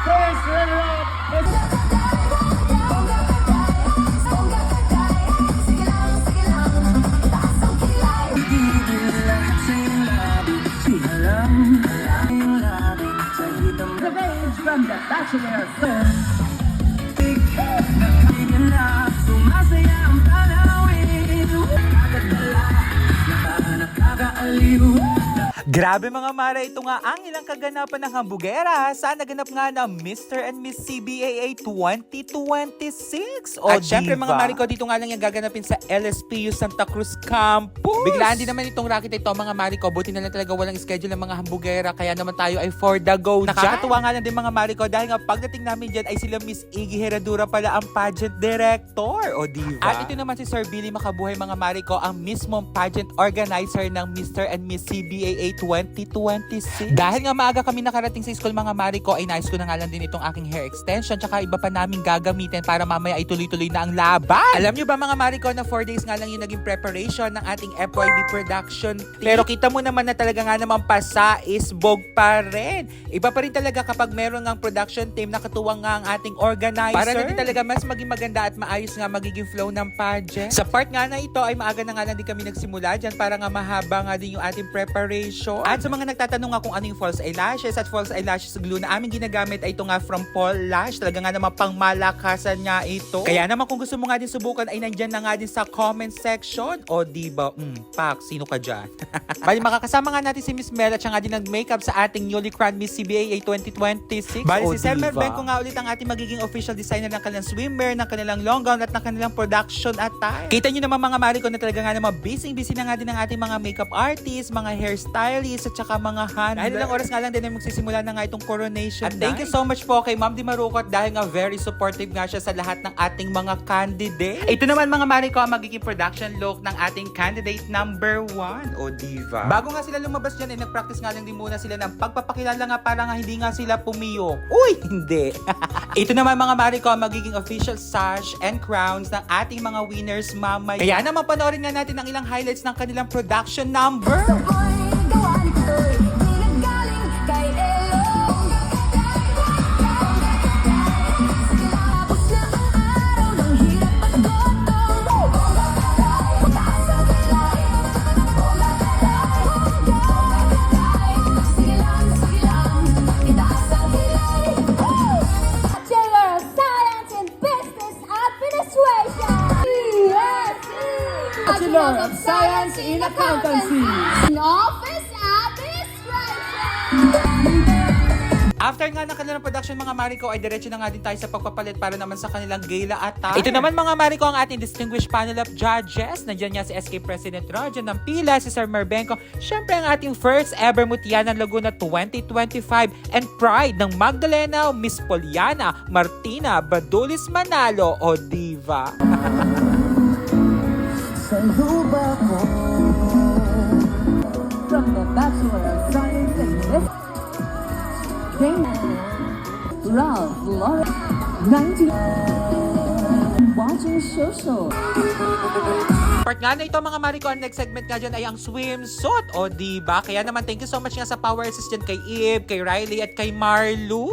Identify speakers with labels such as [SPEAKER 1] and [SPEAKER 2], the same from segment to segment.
[SPEAKER 1] First runner-up. The range from the Bachelor.
[SPEAKER 2] Grabe mga Mara, ito nga ang ilang kaganapan ng hambugera sa naganap nga na Mr. and Miss CBAA 2026. At syempre mga Mariko, dito nga lang yung gaganapin sa LSPU Santa Cruz Campus. Biglaan din naman itong racket ito mga Mariko. Buti na lang talaga walang schedule ng mga hambugera, kaya naman tayo ay for the go. Nakakatuwa nga lang din mga Mariko dahil nga pagdating namin dyan ay sila Miss Iggy Herradura pala ang pageant director. O diba? At ito naman si Sir Billy Makabuhay mga Mariko, ang mismong pageant organizer ng Mr. and Miss CBAA 2026. Dahil nga maaga kami nakarating sa school mga Mariko, ay nais ko na nga lang din itong aking hair extension tsaka iba pa naming gagamitin para mamaya ay tuloy-tuloy na ang laban. Alam nyo ba mga Mariko na 4 days nga lang yung naging preparation ng ating FYB production team. Pero kita mo naman na talaga nga naman pasaisbog pa rin. Iba pa rin talaga kapag meron ngang production team na katuwang nga ang ating organizer. Para na din talaga mas maging maganda at maayos nga magiging flow ng pageant. Sa part nga na ito ay maaga na nga lang din kami nagsimula dyan para nga mahaba nga din yung ating preparation. At sa mga nagtatanong nga kung ano yung false eyelashes at false eyelashes glue na aming ginagamit ay ito nga from Paul Lash. Talaga nga naman pang malakasan nga ito. Kaya naman kung gusto mo nga din subukan ay nandyan na nga din sa comment section. O diba, Pak, sino ka dyan? Bali makakasama nga natin si Miss Mel at siya nga din nag-makeup sa ating newly crowned Miss CBAA 2026. Bali si Selmer Benko nga ulit ang ating magiging official designer ng kanilang swimwear, ng kanilang long gown at ng kanilang production attire. Kita nyo naman mga Mariko na talaga nga naman busy na nga din ang ating mga makeup artists, mga hairstylists at saka mga handler. Dahil ilang oras nga lang din ay magsisimula na nga itong coronation. At thank you so much po kay Ma'am Di Marukot dahil nga very supportive nga siya sa lahat ng ating mga candidates. Ito naman mga Mariko ang magiging production look ng ating candidate number 1. O diva. Bago nga sila lumabas dyan ay nag-practice nga lang din muna sila ng pagpapakilala nga para nga hindi nga sila pumiyok. Uy, hindi. Ito naman mga Mariko ang magiging official sash and crowns ng ating mga winners mamaya. Kaya naman panoorin nga natin ang ilang highlights ng kanilang production number.
[SPEAKER 1] Bachelor of Science in Accountancy.
[SPEAKER 3] Office Administration.
[SPEAKER 2] After nga ng kanilang production mga Mariko ay diretso na nga din tayo sa pagpapalit para naman sa kanilang gala attire. Ito naman mga Mariko ang ating distinguished panel of judges. Nandiyan niya si SK President Roger ng Pila, si Sir Merbenco. Siyempre ang ating first ever Mutya ng Laguna 2025 and Pride ng Magdalena, Miss Poliana Martina Badulis Manalo o Diva.
[SPEAKER 1] Saluba ko from the Bachelor of Science in this Ralph Lauren 90 watching social.
[SPEAKER 2] Part nga na ito mga Mariko, ang next segment nga dyan ay ang swimsuit. O diba? Kaya naman thank you so much nga sa power assist dyan kay Eve, kay Riley at kay Marlu.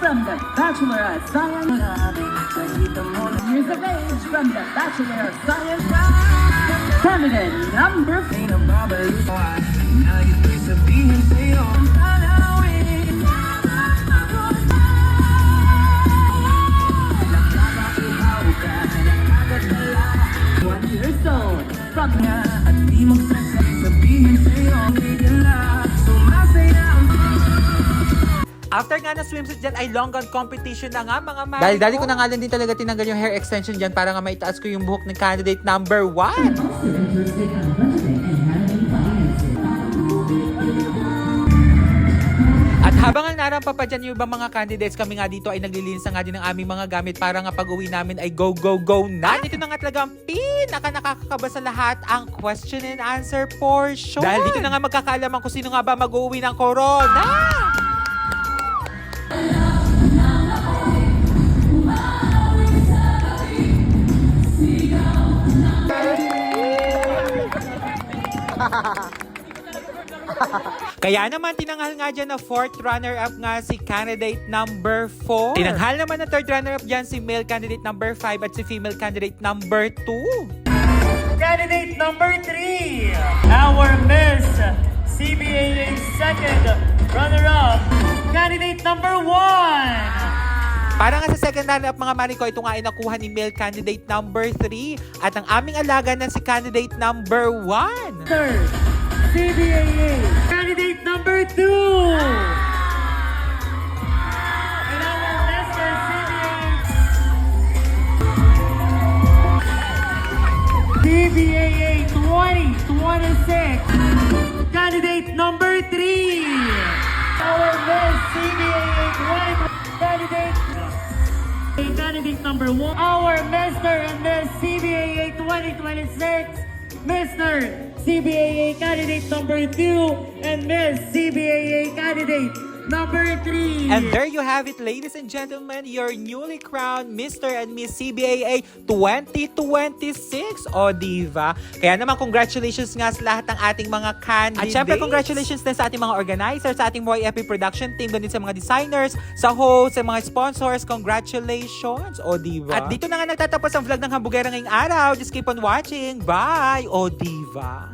[SPEAKER 1] From the Bachelor of Science. Here's the page from the Bachelor of Science. Candidate number 4. From
[SPEAKER 2] After nga na swimsuit dyan ay long gown competition na nga mga Mariko. Dali ko na nga lang din talaga tinanggal yung hair extension dyan para nga maitaas ko yung buhok ng candidate number 1. At habang ang narampa pa dyan yung ibang mga candidates, kami nga dito ay naglilinis nga din ng aming mga gamit para nga pag-uwi namin ay go, go, go na. At ito na nga talaga ang nakakakaba sa lahat, ang question and answer portion. Dahil dito na nga magkakaalaman kung sino nga ba mag-uwi ng corona. Kaya naman, tinanghal nga dyan na 4th runner-up nga si candidate number 4. Tinanghal naman na 3rd runner-up dyan si male candidate number 5 at si female candidate number 2.
[SPEAKER 4] Candidate number 3, our Miss CBAA second runner-up, candidate number 1.
[SPEAKER 2] Para nga sa second runner-up mga Mariko, ito nga ay nakuha ni male candidate number 3 at ang aming alaga na si candidate number 1.
[SPEAKER 4] Third, CBAA, candidate number 2. And our Mr. CBAA 2026, candidate number 3. Our Miss CBAA 20, candidate number 1. Our Mr. and Miss CBAA 2026, Mr. CBAA candidate number 2 and Miss CBAA candidate number 3.
[SPEAKER 2] And there you have it, ladies and gentlemen, your newly crowned Mr. and Miss CBAA 2026. O, diva? Kaya naman, congratulations nga sa lahat ng ating mga candidates. At syempre, congratulations din sa ating mga organizers, sa ating Moy Epi production team, ganun sa mga designers, sa hosts, sa mga sponsors. Congratulations! O, diva? At dito na nga nagtatapos ang vlog ng Hambugera ngayong araw. Just keep on watching. Bye! O, diva?